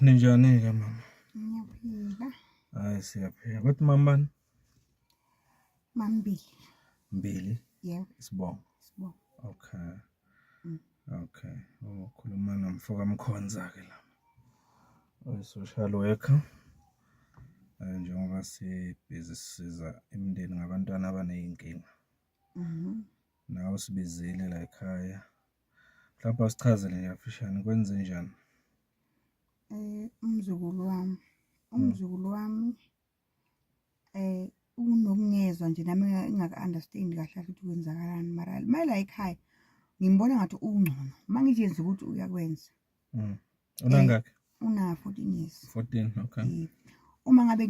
Ninjani-ke mama? Ngiyaphila. Hayi siyaphila. Kodwa mama Mambili. Mbili. Yebo. Sibongo. Sibongo. Okay. Okay. Ukhuluma nomfoka Mkhonza ke la. Oyi-social worker. Njengoba sibhizi sisiza imindeni ngabantwana abaney'nkinga. Nawe sibizile la ekhaya. Mhlawumbe asichazele nje afishane kwenze njani? Umzukulu wami unokungezwa nje nami engaka-understand kahle ukuthi kwenzakalani mara mayela ekhaya ngimbona ngathi ungcono mangijenza ukuthi uyakwenza. Unangaki? Una 14 years. 14, okay. Uma ngabe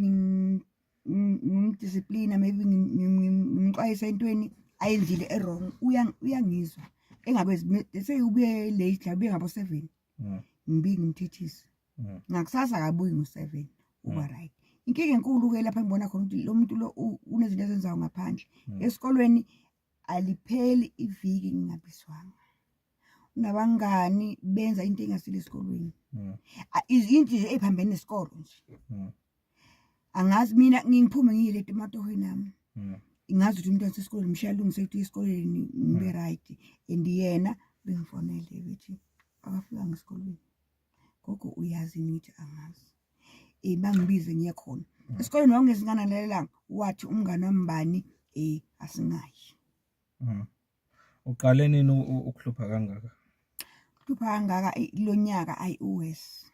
ngimdiscipline maybe ngimxwayisa entweni ayenzile wrong uyangizwa engabe seyubuye late ubuye ngabo 7 ngibiki ngimthithise ngakusasa akabuyi ngo7 uba right. Inkinga enkulu ke lapha ngibona khona ukuthi lo muntu lo unezinto ezenzayo ngaphandle esikolweni alipheli iviki ngingabiswanga. Unabangani benza into engasile esikolweni izinto nje eziphambene nesikolo nje. Angazi mina ngiphume ngiyile ematohweni nami ingazi ukuthi umntwana sesikoleni mshiya lungise ukuthi esikoleni ngibe right and yena bengifonele ukuthi akafika ngesikolweni gogo uyazi ngithi angazi bangibize ngiye khona esikoleni wawungezingana lelanga wathi umngane wambani asingayi. Uqale nini ukuhlupha kangaka? Ukuhlupha kangaka lo nyaka uwes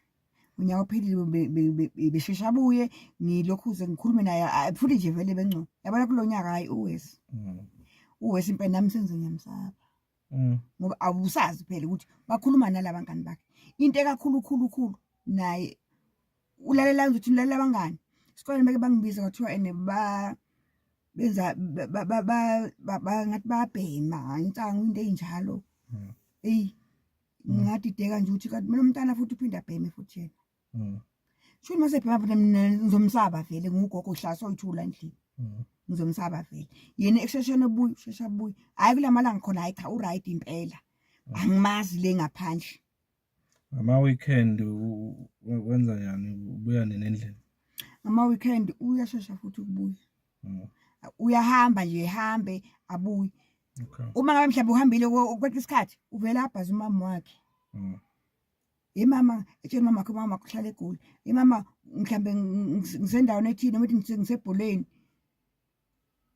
unyaka ophelile beshesha abuye ngilokhuze ngikhulume naye futhi nje vele bengcono yabona kulo nyaka uwes impela nami senze ngiyamsaba ngoba awusazi phela ukuthi bakhuluma nalabangani bakhe into ekakhulu naye ulalela ukuthi ulalela abangani esikoleni beke bangibiza kwathiwa ene benza ngathi babhema insangu into enjalo ngadideka nje ukuthi kanti mina umntana futhi uphinda abheme futhi yena shuni mase bhema futhi mina ngizomsaba vele ngugogo uhlaso oyithula endlini ngizomsaba vele yena exeshene shesha buyi hayi kulamalanga khona hayi cha uright impela angimazi le ngaphandle. Ama weekend wenza yani ubuya nini endlini? Ama weekend uyashesha futhi ukubuya. Uyahamba nje ehambe abuye. Okay. Uma ngabe mhlawumbe uhambile kweqha isikhathi uvela abhaza umama wakhe. Mama etshela mama wakhe mama kuhlala eGoli. Mama mhlawumbe ngisendaweni ethini noma ethi ngisebholeni.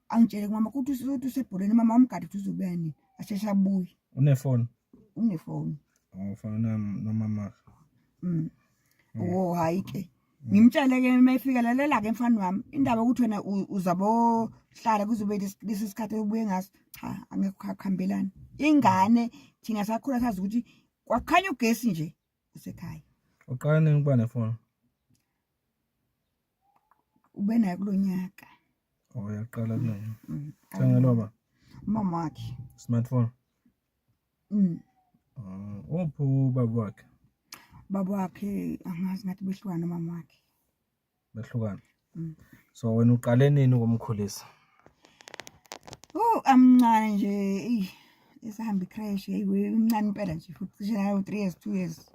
Angitshele mama ukuthi usebholeni mama umgadi ukuthi uzobuya nini ashesha abuye. Unefone? Unefone. Ufana nomama. Oh hayi ke. Ngimtshele ke mayifika lalela ke mfana wami indaba ukuthi wena uzabo hlala kuzobe lesi sikhathi obuye ngaso cha angekho khambelana. Ingane thina sakhula sazi ukuthi kwakhanya ugesi nje usekhaya. Uqala nini ukuba nefone? Ube nayo kulonyaka. Uyaqala kulona. Thengelo ba? Mama wakhe. Smartphone. Uphi ubaba wakhe? Baba wakhe angazi ngathi behlukana nomama wakhe. Behlukana. So wena uqale nini ukumkhulisa? Amncane nje esahamba icrash yiwe umncane impela nje futhi cishe nayo 3 years 2 years.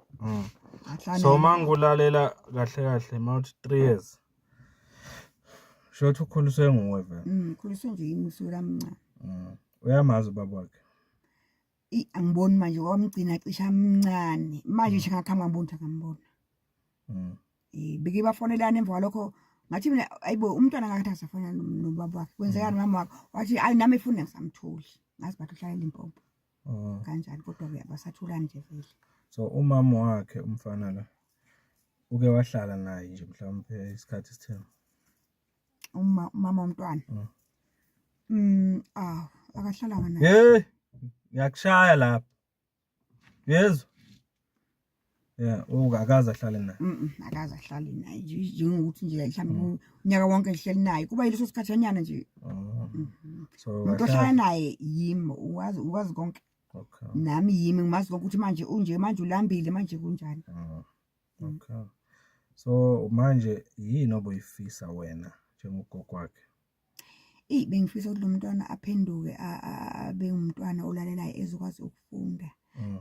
So mangulalela kahle mawuthi 3 years. Shothi ukhuliswe nguwe vele. Ukhuliswe nje imusula amncane. Uyamazi ubaba wakhe? Angiboni manje wamgcina cisha amncane manje nje ngakhamba ngibona ukuthi akambona. Beke bafonelana emva lokho ngathi mina ayibo umntwana ngakathi asafona nobaba wakhe kwenzekani mama wakhe wathi ayi nami efuna ngisamtholi ngazi bathi uhlala eLimpopo kanjani kodwa ke abasathulani nje vele. So umama wakhe umfana la uke wahlala naye nje mhlawumbe isikhathi esitheni? Umama womntwana akahlalanga naye. Hey ngiyakushaya lapha yezwa akaze ahlale naye. Akaze ahlale naye njengokuthi nje mhlawumbe unyaka wonke ehleli naye kuba yileso sikhathanyana nje. So uhlala naye yimi uwazi konke. Okay. Nami yimi ngimazi konke ukuthi manje ulambile manje kunjani. Okay. So manje yini obuyifisa wena njengogogo wakhe? Bengifisa ukuthi lo mntwana aphenduke abe umntwana olalelayo ezokwazi ukufunda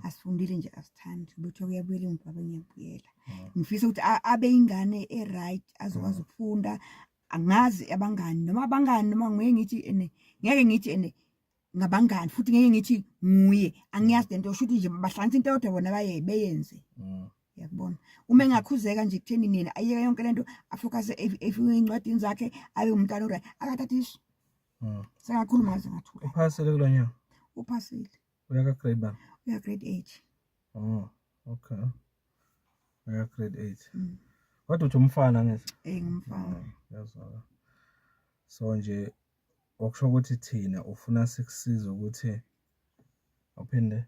asifundile nje asithandi ukuthi kuyabuyela emva ngiyabuyela ngifisa ukuthi abe ingane right azokwazi ukufunda angazi abangani noma abangani noma ngeke ngithi ngabangani futhi ngeke ngithi nguye angiyazi lento ushuthi nje bahlanganisa into eyodwa bona beyenze yakubona uma engakhuzeka nje kutheni nina ayeka yonke lento afocus incwadini zakhe abe umntwana ora akathathiswa sengakhuluma ngaze ngathula uphasile kulonyaka uphasile uyaka grade ba uya grade 8 okay uya grade 8 kodwa uthi umfana ngese ngumfana yazwala so nje okusho ukuthi thina ufuna sikusiza ukuthi uphinde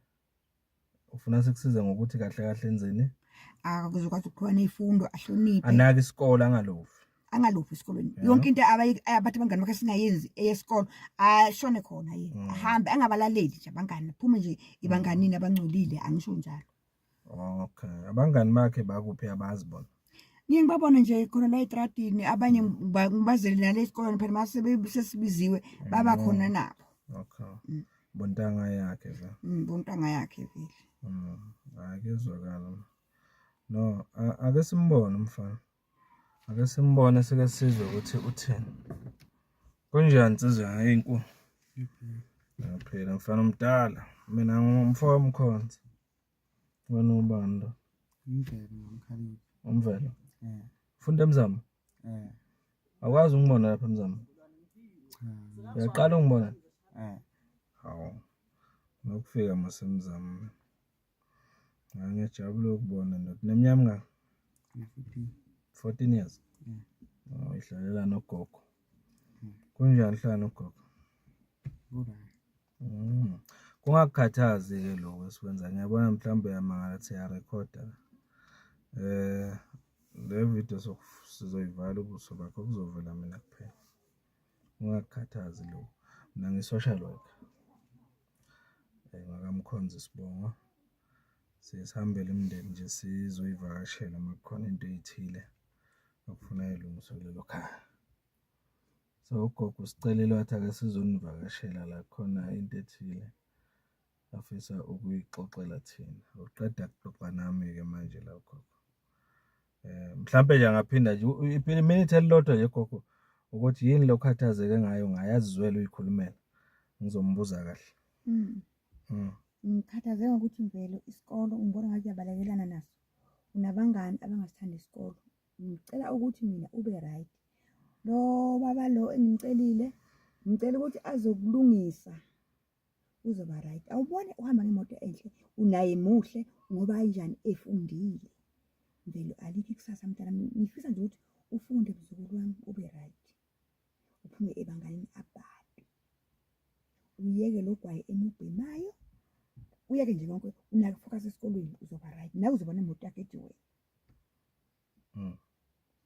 ufuna sikusize ngokuthi kahle kahle enzeni akuzokwazi ukuphiwa nezifundo ahloniphe anaka isikole angaluphi esikolweni yonke into abathi abangani bakhe singayenzi eyesikolo ashone khona yena ahambe angabalaleli nje abangani phume nje ibanganini abangcolile angisho njalo okay abangani bakhe bakuphi abazi bona ngiyengibabona nje khona la etradini abanye ngibazeli nale esikolweni phela mase sesibiziwe baba khona nabo okay bontanga yakhe bontanga yakhe vele akezwakala no ake simbone umfana ake simbone sike sizwe ukuthi uthini kunjani sizwe eyinkulu phela mfana omdala mina ngumfowabo Mkhonza wena ubani lo Umvelo funda emzamo akwazi ungibona lapha emzamo uyaqala ungibona hawo nokufika masemzamo ngiyajabula ukubona neminyaka ngaka 14 years ihlalela nogogo kunjani hlala nogogo kungakukhathazi ke lokho esikwenza ngiyabona mhlawumbe yamangala siya recorda le video sizoyivala ubuso bakho kuzovela mina kuphela ungakukhathazi lokho mina ngi-social worker ngakamkhonza Sibongo sihambele imindeni nje sizoyivakashela makukhona into ezithile okufuna ilungiswe kulelo khaya so ugogo usicelile wathi ake sizonivakashela la khona into ethile afisa ukuyixoxela thina uqeda kuxoxa nami ke manje la ugogo mhlambe nje angaphinda nje iminute elilodwa nje gogo ukuthi yini lokhathazeke ngayo ngayazizwela uyikhulumela ngizombuza kahle ngikhathazeka ukuthi Mvelo isikolo ngibona ngathi uyabalekelana naso unabangani abangasithanda isikolo ngicela ukuthi mina ube right lo baba lo engimcelile ngicela ukuthi azokulungisa uzoba right awubone uhamba ngemoto enhle unaye muhle ngoba kanjani efundile Mvelo alithi kusasa mntana ngifisa nje ukuthi ufunde mzukulu wami ube right uphume ebanganini abade uyeke logwayi emubhemayo uyeke nje konke unake focus esikolweni uzoba right nawe uzoba nemoto yakhe ejiwe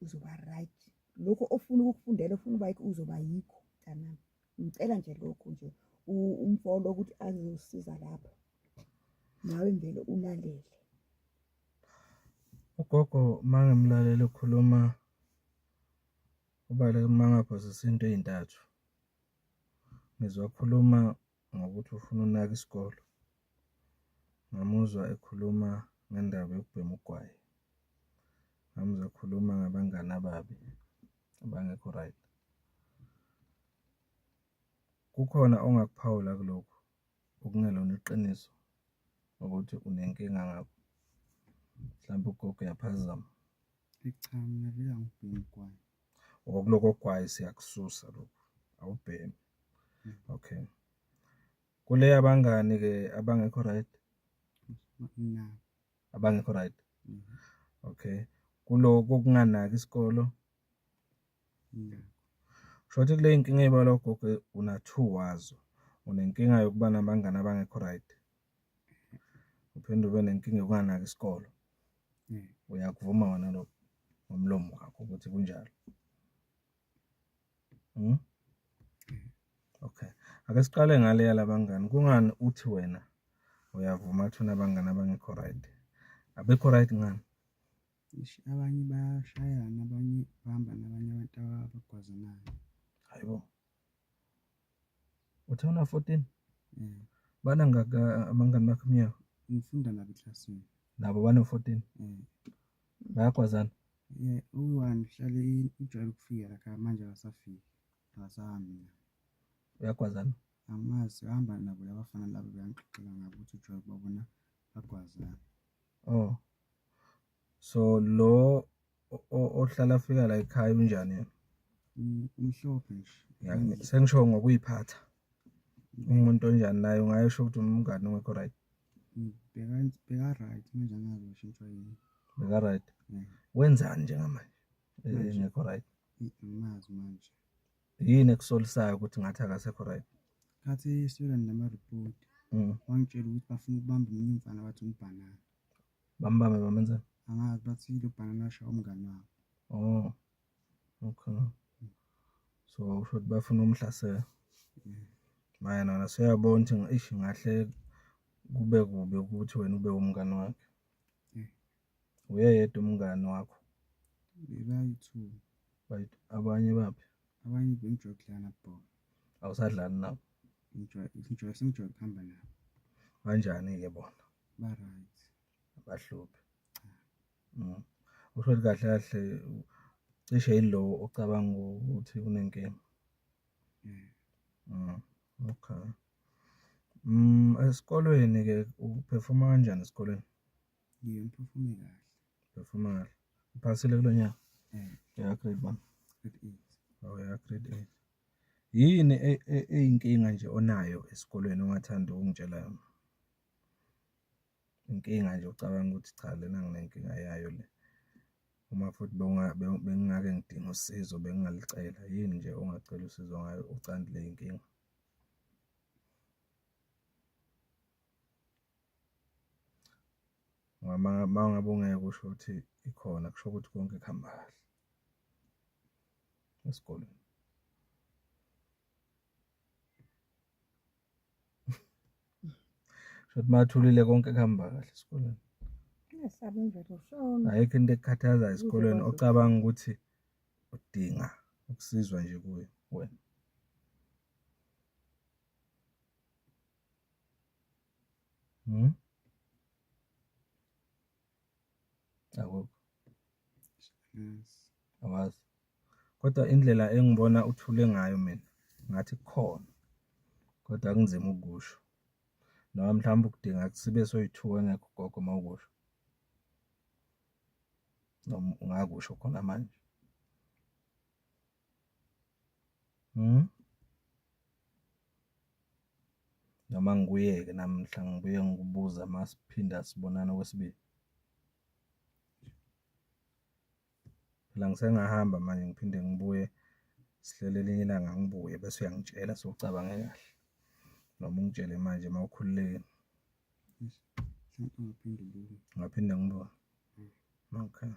uzoba right lokho ofuna ukufundela ofuna uba yikho uzoba yikho mntana ngicela nje lokho nje umfolo ukuthi azosiza lapho nawe Mvelo ulalele ugogo mangimlalela ukhuluma ubale mangaphosisa into ezintathu ngizwa khuluma ngokuthi ufuna unaka isikolo ngamuzwa ekhuluma ngendaba yokubhema ugwayi ngamuzwa ekhuluma ngabangani ababi abangekho right kukhona ongakuphawula kulokho okungelona iqiniso ukuthi unenkinga ngakho mhlawumbe ugogo yaphazama cha mina vele angibhemi ugwayi okuloko gwayi siyakususa lokho awubhemi okay kule abangani ke abangekho right abangekho right okay kuloko okunganaki isikolo shothi kule inkinga ebala ugogo una 2 wazo unenkinga yokuba nabangani abangekho right uphinde ube nenkinga yokunganaki isikolo uyakuvuma wena lokho ngomlomo wakho ukuthi kunjalo okay ake siqale ngale yalabangani kungani uthi wena uyavuma ukuthi unabangani abangekho right abekho right ngani abanye bayashayana abanye bahamba nabanye abantu abagwazanayo hayibo uthona 14 bana ngaka abangani bakho minyaka ngifunda nabo eklasini. nabo bano-14 bayakwazana. U-1 uhlale ujwayele ukufika la manje akasafiki, akasahambi naye. Uyakwazana. Angimazi, ahamba nabo labafana labo beyangixoxela ngabo ukuthi ujwayele ukubabona bagwazana. Oh, so lo ohlala afika la ekhaya unjani yena? Umhlophe nje. Sengisho ngokuyiphatha umuntu onjani naye ungayisho ukuthi umngani ongekho right? Beka-right manje angazi washintshwa yini. Beka-right. Wenzani njengamanje engekho right? Angimazi manje. Yini ekusolisayo ukuthi ngathi akasekho right? Khathi iswelani nama-report wangitshela ukuthi bafuna ukubamba omunye umfana bathi umbhanana. Bambambe bamenzani? Angazi bathi lo bhanana ashaya umngani wabo. Oh, okay. So usho ukuthi bafuna umhlasela. Mayena siyabona ukuthi ishi ngahle kube kubi ukuthi wena ube umngani wakhe. Uye yedwa umngani wakho. Bebayi-2. Right. Abanye baphi? Abanye bengijoye ukudlala nabhola. Awusadlali nabo? Sengijwayele ukuhamba nabo. Kanjani-ke bona? Ba-right. Abahluphi. Usho ukuthi kahle kahle cishe yilo ocabanga ukuthi unenkinga. Okay. Esikolweni-ke uphefoma kanjani esikolweni? Ngiphefome kahle. Uphefoma kahle. Uphasile kulo nyaka? Ya grade 1. Grade 8. Oh ya grade 8. Yini eyinkinga nje onayo esikolweni ongathanda ukungitshela yona? Inkinga nje ucabanga ukuthi cha lena nginenkinga yayo le. Uma futhi bengingake ngidinga usizo bengingalicela. Yini nje ongacela usizo ngayo ucandile inkinga? Uma ngabe ungeke usho ukuthi ikhona kusho ukuthi konke kuhamba kahle esikolweni. Shothi mathulile konke kuhamba kahle esikolweni. Ngesabe imvelo ushona. Ayikho into ekukhathaza esikolweni ocabanga ukuthi udinga ukusizwa nje kuyo wena. Akukho. Awazi. Kodwa indlela engibona uthule ngayo mina ngathi kukhona. Kodwa kunzima ukusho. Noma mhlawumbe ukudinga kusibe soyi-2 engekho ugogo mawukusho. Noma ungakusho khona manje. Noma ngikuyeke namhla ngibuye ngikubuza masiphinda sibonana okwesibili. Phela ngisengahamba manje ngiphinde ngibuye sihlele elinye ilanga ngibuye bese uyangitshela socabange kahle. Noma ungitshele manje mawukhululekile. Ngaphinde ngibuye. Okay.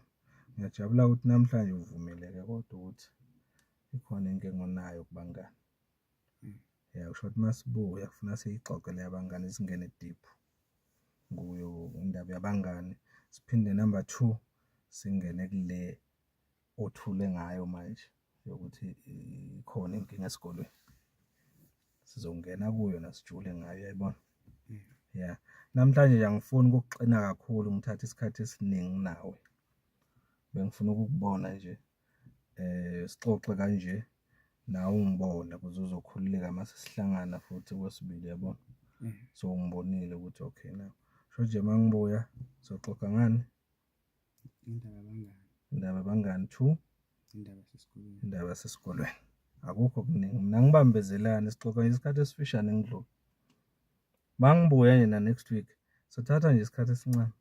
Ngiyajabula ukuthi namhlanje uvumile-ke kodwa ukuthi ikhona inkinga onayo kubangani. Usho ukuthi masibuya kufuna siyixoxele abangani singene deep kuyo indaba yabangani. Siphinde number 2 singene kule othule ngayo manje yokuthi ikhona inkinga esikolweni. Sizongena kuyo nasijule ngayo uyayibona. Yeah. Namhlanje nje angifuni ukukuxina kakhulu ngithatha isikhathi esiningi nawe. Bengifuna ukukubona nje sixoxe kanje nawe ungibone ukuze uzokhululeka mase sihlangana futhi kwesibili yabona. So ngibonile ukuthi okay now. Sho nje mangibuya soxoxa ngani? Indaba abangani 2. Indaba yasesikolweni. Akukho kuningi. Mina ngibambezelana sixoxa isikhathi esifishane ngidlule. Mangibuya nje na next week sothatha nje isikhathi esincane.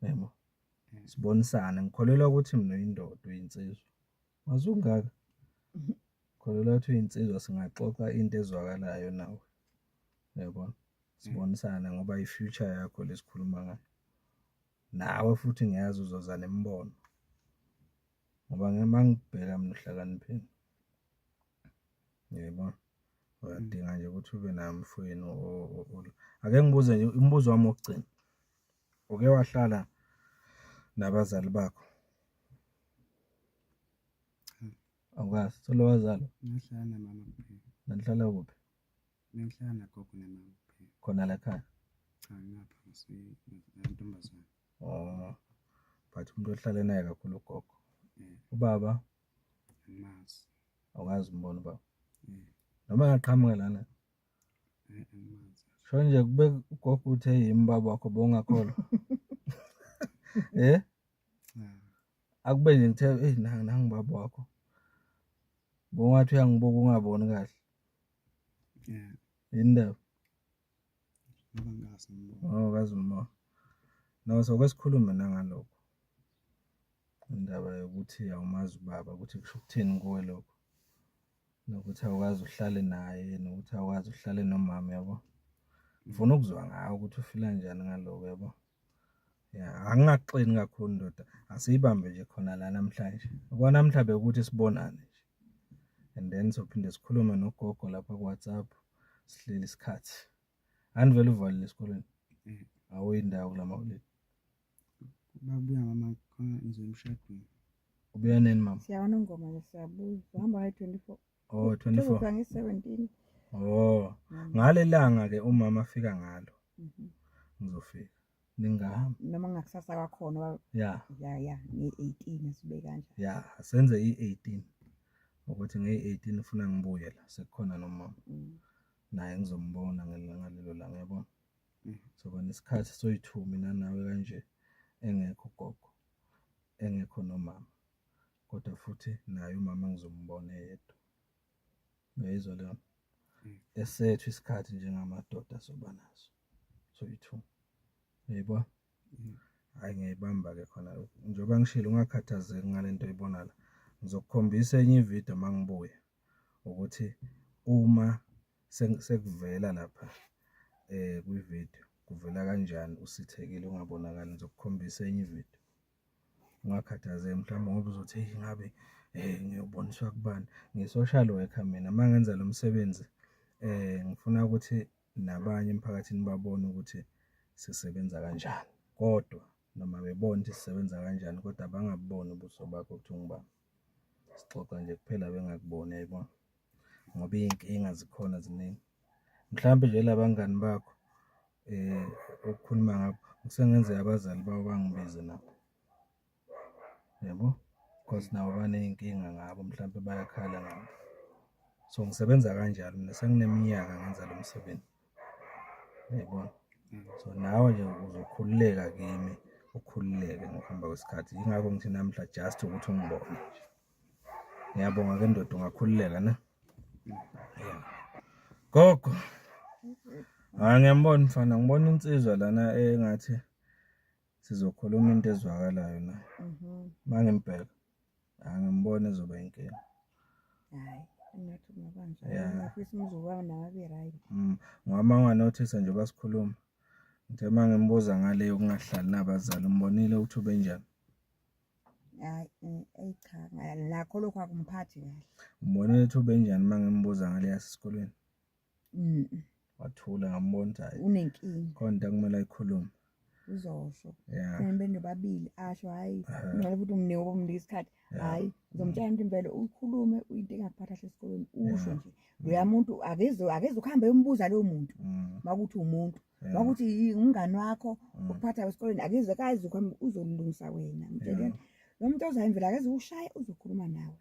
Yebo. Sibonisane ngikholelwa ukuthi mina uyindoda uyinsizwa. Mazungaka. Ngikholelwa ukuthi uyinsizwa singaxoxa into ezwakalayo nawe. Yabona. Sibonisane ngoba i-future yakho lesikhuluma ngayo. Nawe futhi ngiyazi uzoza nembono. Ngoba ngibheka mina uhlakaniphile. Yebo. Uyadinga nje ukuthi ube nayo mfowenu ake ngibuze nje umbuzo wami wokugcina. Uke wahlala nabazali bakho? Awukazi solo wazalwa? Ngihlala namama kuphela. Nanihlala kuphi? Ngihlala nagogo namama kuphela. Khona la ekhaya? Cha ngapha ngintombazane. Oh, but umuntu ohlale naye kakhulu ugogo. Eh, Ubaba angimazi. awukazi umbona ubaba. Eh, Noma engaqhamuka lana. angimazi. Sho nje kube ugogo uthe yimi baba wakho bongakholwa. Cha. Akube nje ngithe nangi baba wakho. Bongathi uyangibuka ungaboni kahle. Yeah. Indaba. Ngoba ngazi ngibona. Oh, kazi uma. No, so kwesikhulume nangalokho. Indaba yokuthi awumazi ubaba ukuthi kusho ukuthini kuwe lokho. Nokuthi awukazi uhlale naye, nokuthi awukazi uhlale nomama yabo. Ngifuna ukuzwa ngawe ukuthi ufila njani ngaloko yabo. Yeah, angingaxini kakhulu ndoda. Asiyibambe nje khona la namhlanje. Ukona namhlanje ukuthi sibonane nje. And then sophinde sikhulume nogogo lapha ku WhatsApp sihlele isikhathi. Anivele uvalile esikoleni. Awuyindawo kulamawulethu. Babuya mama khona ngizoyimshadweni. Ubuya nini mama? Siyabona ingoma nje siyabuza. Hamba nge-24. Oh, 24. Kuzoba nge-17. Oh, ngale langa ke umama afika ngalo. Ngizofika. Ningahamba. Noma ngakusasa kwakhona Yeah. ya nge-18 sibe kanje. Yeah, senze i-18. Ukuthi nge-18 ufuna ngibuye la sekukhona nomama. Naye ngizombona ngalelo langa yabona. Soba nesikhathi soyi-2 mina nawe kanje engekho gogo. Engekho nomama. Kodwa futhi naye umama ngizombona yedwa. Uyayizwa leyo? Esethu isikhathi njengamadoda soba naso. Soyi-2. Yebo. Hayi ngiyibamba ke khona lokho. Njengoba ngishilo ungakhathazeki ngalento oyibona la. Ngizokukhombisa enye ividiyo mangibuye ukuthi uma sekuvela lapha kwividiyo kuvela kanjani usithekile ungabonakali. Ngizokukhombisa enye ividiyo. Ungakhathazeki mhlawumbe ngoba uzothi hey ngabe ngiyoboniswa kubani. Ngi-social worker mina mangenza lo msebenzi ngifuna ukuthi nabanye emphakathini babone ukuthi sisebenza kanjani. Kodwa noma bebona ukuthi sisebenza kanjani kodwa bangaboni ubuso bakho ukuthi ungibani. Sixoxa nje kuphela bengakuboni yayibona. Ngoba inkinga zikhona ziningi. Mhlawumbe nje labangani bakho ukukhuluma ngakho kusengenzeka abazali bawo bangibize nabo. Yebo? Because nabo baneyinkinga ngabo mhlawumbe bayakhala ngabo. So ngisebenza kanjalo mina sengineminyaka ngenza lo msebenzi. Yebo. So nawe nje uzokhululeka kimi, ukhululeke ngokuhamba kwesikhathi. Yingakho ngithi namhla just ukuthi ungibone nje. Ngiyabonga ke ndoda ungakhululeka na? Gogo. Ngiyambona mfana, ngibona insizwa lana engathi sizokhuluma into ezwakalayo na. Mangimbheka. Ngimbona ezoba inkinga. Hayi, ngathi ngabanje. Ngafisa umzukulwane nawe be right. Ngoba nganothisa nje basikhuluma. Ngithe mangimbuza ngale yokungahlali nabazali umbonile ukuthi ube njani. Hayi, cha, lakho lokho akumphathi kahle. Umbonile ukuthi ube njani mangimbuza ngale yasesikoleni. Wathula ngambona ukuthi hayi. Unenkinga. Khona kumele ayikhulume. Uzosho. Yeah. Sembe nobabili asho hayi. Ngale futhi umnika isikhathi. Hayi, ngizomtshela into impela ukhulume into engakuphatha kahle esikoleni usho nje. Loya muntu akeze ukuhamba uyombuza lo muntu. Makuthi umuntu. Makuthi umngani wakho ukuphatha esikoleni akeze kazi uzolungisa wena. Mtshela lo muntu ozayimvela akeze ushaya uzokhuluma nawe.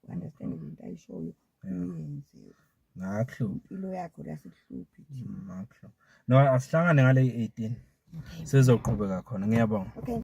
Understand into ayishoyo uyenziwe. Ngakho impilo yakho lasikuhluphi nje. ngakho. No asihlangane ngale 18. Sizoqhubeka khona ngiyabonga. Okay.